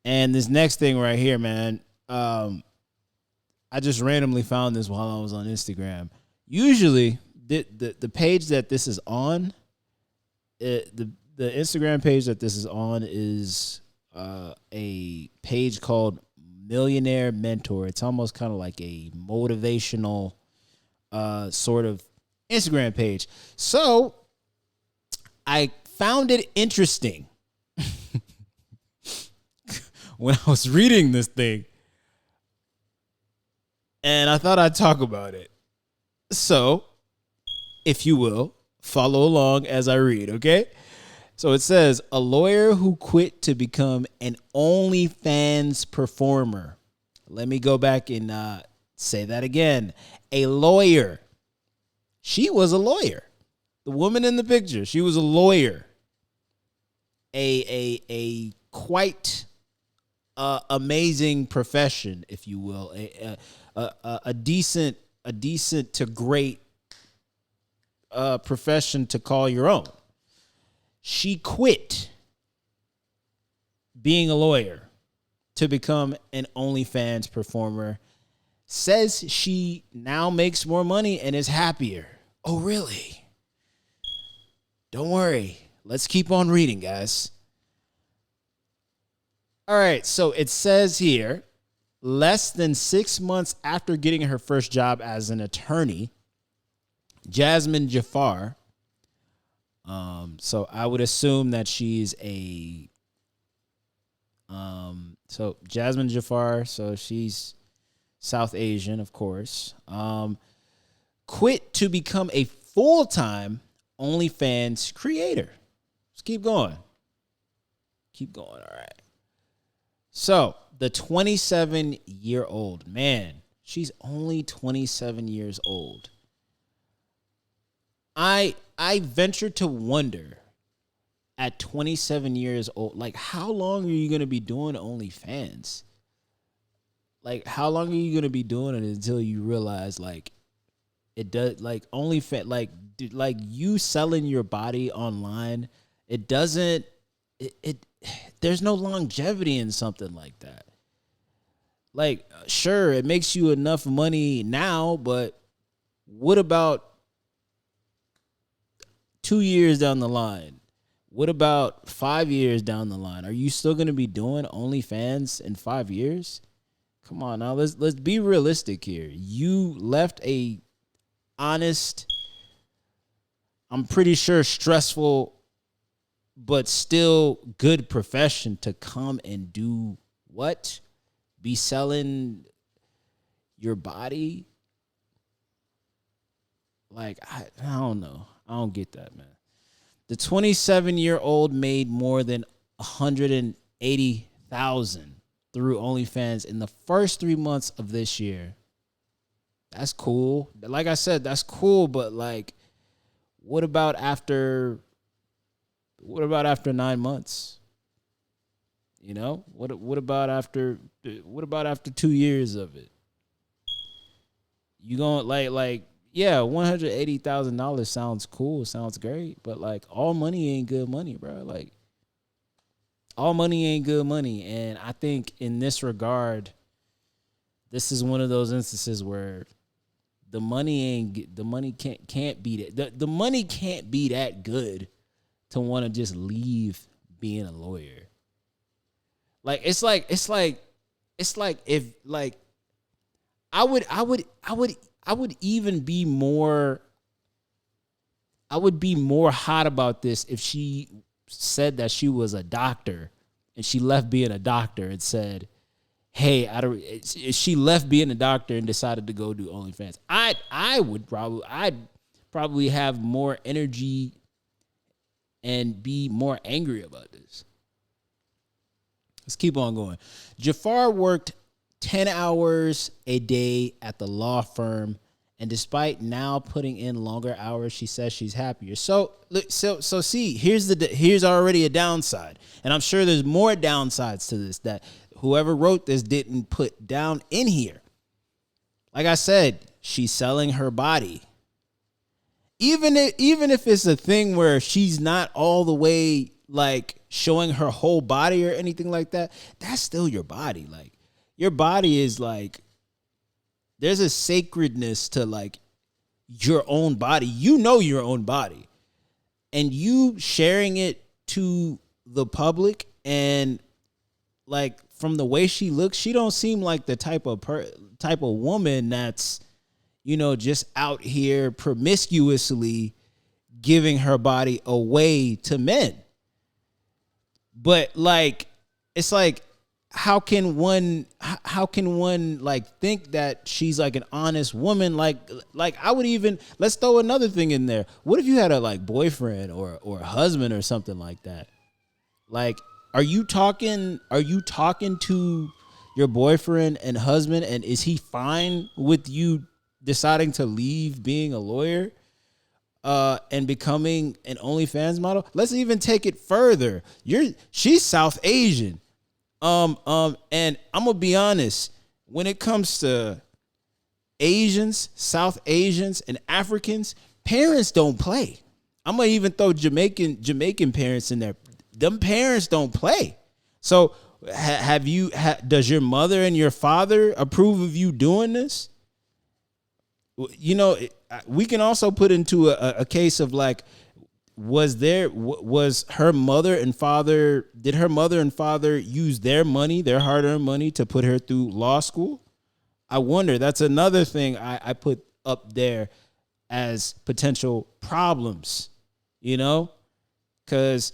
And this next thing right here, man, I just randomly found this while I was on Instagram. Usually, the page that this is on, the Instagram page that this is on is a page called Millionaire Mentor. It's almost kind of like a motivational sort of Instagram page. So I found it interesting when I was reading this thing, and I thought I'd talk about it. So, if you will, follow along as I read, okay? So it says, a lawyer who quit to become an OnlyFans performer. Let me go back and say that again. A lawyer. She was a lawyer. The woman in the picture, she was a lawyer. A quite amazing profession, if you will. A decent to great profession to call your own. She quit being a lawyer to become an OnlyFans performer. Says she now makes more money and is happier. Oh, really? Don't worry. Let's keep on reading, guys. All right, so it says here, less than 6 months after getting her first job as an attorney, Jasmine Jafar, so I would assume that she's so Jasmine Jafar, so she's South Asian, of course, quit to become a full-time OnlyFans creator. Let's keep going. All right. So the 27-year-old, man, she's only 27 years old. I venture to wonder at 27 years old, like, how long are you going to be doing OnlyFans? Like, how long are you going to be doing it until you realize, like, it does, like, OnlyFans, like you selling your body online, it doesn't, there's no longevity in something like that. Like, sure, it makes you enough money now, but what about 2 years down the line? What about 5 years down the line? Are you still going to be doing OnlyFans in 5 years? Come on now, let's be realistic here. You left a honest, I'm pretty sure stressful, but still good profession to come and do what? Be selling your body? Like, I don't know. I don't get that, man. The 27-year-old made more than $180,000 through OnlyFans in the first 3 months of this year. That's cool. Like I said, that's cool, but like, what about after 9 months? You know? What about after 2 years of it? You going like yeah, $180,000 sounds cool, sounds great, but like, all money ain't good money, bro. Like, all money ain't good money, and I think in this regard, this is one of those instances where the money can't be that. The money can't be that good to want to just leave being a lawyer. Like, it's like if, like, I would be more hot about this if she said that she was a doctor and she left being a doctor and said, hey, she left being a doctor and decided to go do OnlyFans. I'd probably have more energy and be more angry about this. Let's keep on going. Jafar worked 10 hours a day at the law firm, and despite now putting in longer hours, she says she's happier. So see, here's already a downside, and I'm sure there's more downsides to this that whoever wrote this didn't put down in here. Like I said, she's selling her body. Even if it's a thing where she's not all the way like showing her whole body or anything like that, that's still your body. Like your body is like, there's a sacredness to like your own body. You know your own body, and you sharing it to the public, and like from the way she looks, she don't seem like the type of woman that's, you know, just out here promiscuously giving her body away to men. But like, it's like, how can one like think that she's like an honest woman? Like I would even, let's throw another thing in there. What if you had a like boyfriend or a husband or something like that? Like, are you talking to your boyfriend and husband, and is he fine with you deciding to leave being a lawyer and becoming an OnlyFans model? Let's even take it further. She's South Asian. And I'm gonna be honest, when it comes to Asians, South Asians, and Africans, parents don't play. I'm gonna even throw Jamaican parents in there. Them parents don't play. So does your mother and your father approve of you doing this? You know, we can also put into a case of like, was her mother and father, did her mother and father use their money, their hard-earned money, to put her through law school? I wonder. That's another thing I put up there as potential problems, you know, because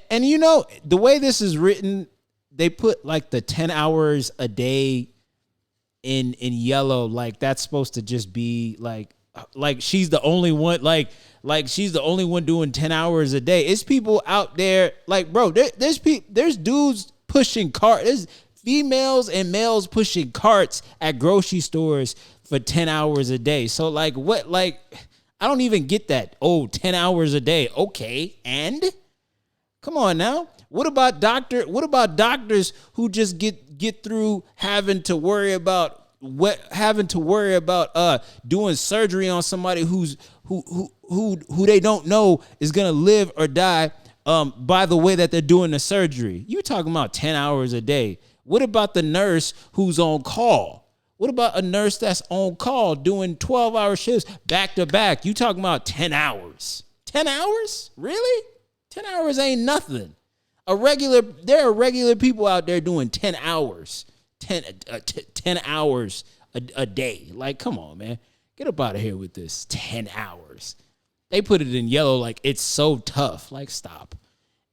and you know, the way this is written, they put like the 10 hours a day in yellow, like that's supposed to just be like she's the only one, like she's the only one doing 10 hours a day. It's people out there, like, bro, there's dudes pushing carts, there's females and males pushing carts at grocery stores for 10 hours a day. So like, what, like, I don't even get that. Oh, 10 hours a day. Okay. And come on now. What about doctors who just get through having to worry about doing surgery on somebody who they don't know is gonna live or die by the way that they're doing the surgery? You talking about 10 hours a day. What about the nurse who's on call? What about a nurse that's on call doing 12-hour shifts back to back? You talking about 10 hours? 10 hours? Really? 10 hours ain't nothing. There are regular people out there doing 10 hours, 10 hours a day. Like, come on, man. Get up out of here with this 10 hours. They put it in yellow like it's so tough. Like, stop.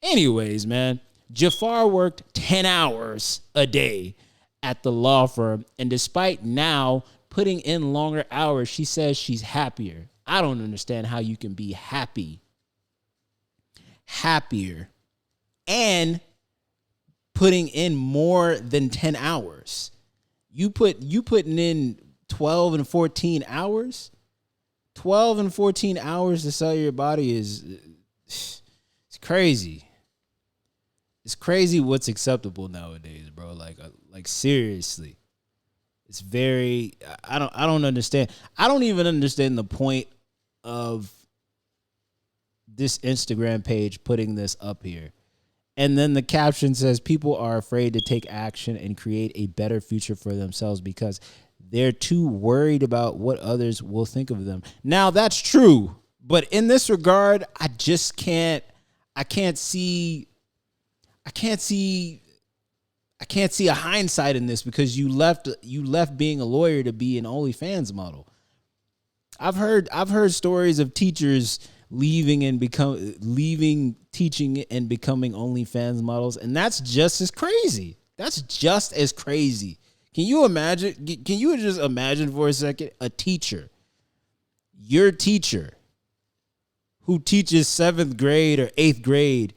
Anyways, man, Jafar worked 10 hours a day at the law firm, and despite now putting in longer hours, she says she's happier. I don't understand how you can be happier, and putting in more than 10 hours. You putting in 12 and 14 hours? 12 and 14 hours to sell your body is, it's crazy. It's crazy what's acceptable nowadays, bro. Like seriously. It's very, I don't understand. I don't even understand the point of this Instagram page putting this up here. And then the caption says people are afraid to take action and create a better future for themselves because they're too worried about what others will think of them. Now that's true, but in this regard, I can't see a hindsight in this because you left being a lawyer to be an OnlyFans model. I've heard stories of teachers leaving teaching and becoming OnlyFans models, and that's just as crazy. That's just as crazy. Can you imagine? Can you just imagine for a second a teacher, your teacher, who teaches 7th grade or 8th grade,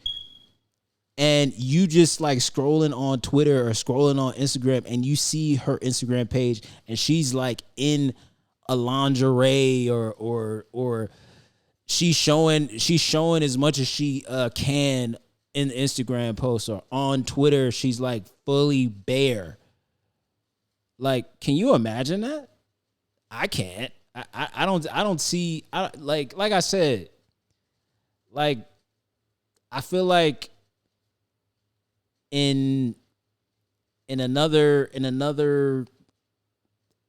and you just like scrolling on Twitter or scrolling on Instagram, and you see her Instagram page, and she's like in a lingerie or she's showing as much as she can in the Instagram post, or on Twitter she's like fully bare. Like, can you imagine that? I can't. I don't see. Like I said, like I feel like in another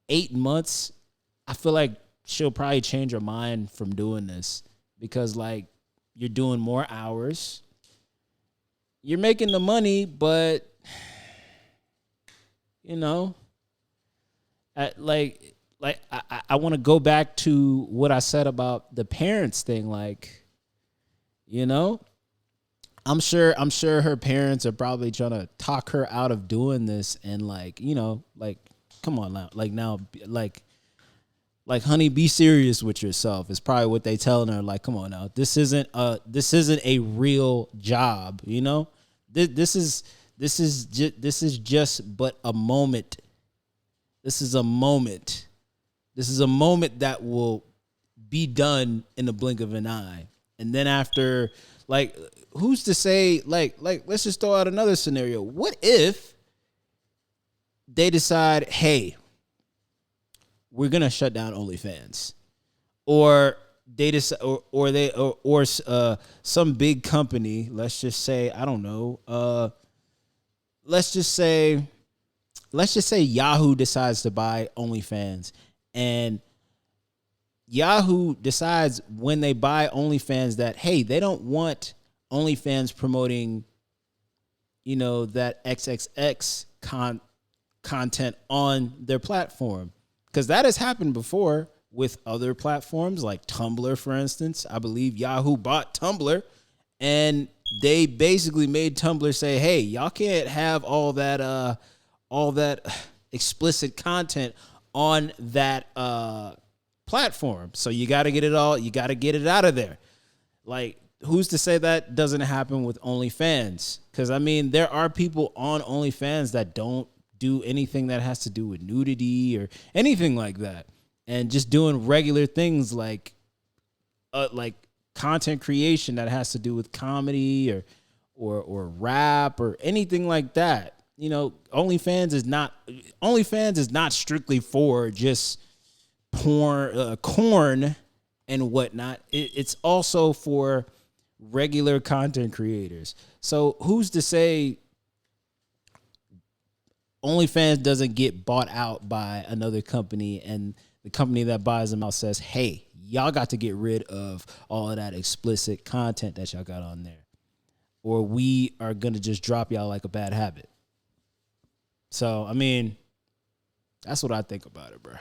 8 months, I feel like she'll probably change her mind from doing this because like you're doing more hours, you're making the money, but you know, I want to go back to what I said about the parents thing. Like, you know, I'm sure her parents are probably trying to talk her out of doing this, and like, you know, like, come on now, like, honey, be serious with yourself. Is probably what they telling her. Like, come on now, this isn't a real job, you know. This is just but a moment. This is a moment. This is a moment that will be done in the blink of an eye. And then after, like, who's to say, like, let's just throw out another scenario. What if they decide, hey, we're going to shut down OnlyFans? Or they decide, or some big company, let's just say, I don't know, let's just say Yahoo decides to buy OnlyFans, and Yahoo decides when they buy OnlyFans that, hey, they don't want OnlyFans promoting, you know, that XXX content on their platform. Because that has happened before with other platforms like Tumblr, for instance. I believe Yahoo bought Tumblr, and they basically made Tumblr say, hey, y'all can't have all that explicit content on that platform. So you got to get it out of there. Like, who's to say that doesn't happen with OnlyFans? Because, I mean, there are people on OnlyFans that don't do anything that has to do with nudity or anything like that, and just doing regular things like content creation that has to do with comedy or rap or anything like that. You know, OnlyFans is not strictly for just corn and whatnot. It's also for regular content creators. So who's to say OnlyFans doesn't get bought out by another company, and the company that buys them out says, hey, y'all got to get rid of all of that explicit content that y'all got on there, or we are going to just drop y'all like a bad habit. So, I mean, that's what I think about it, bro.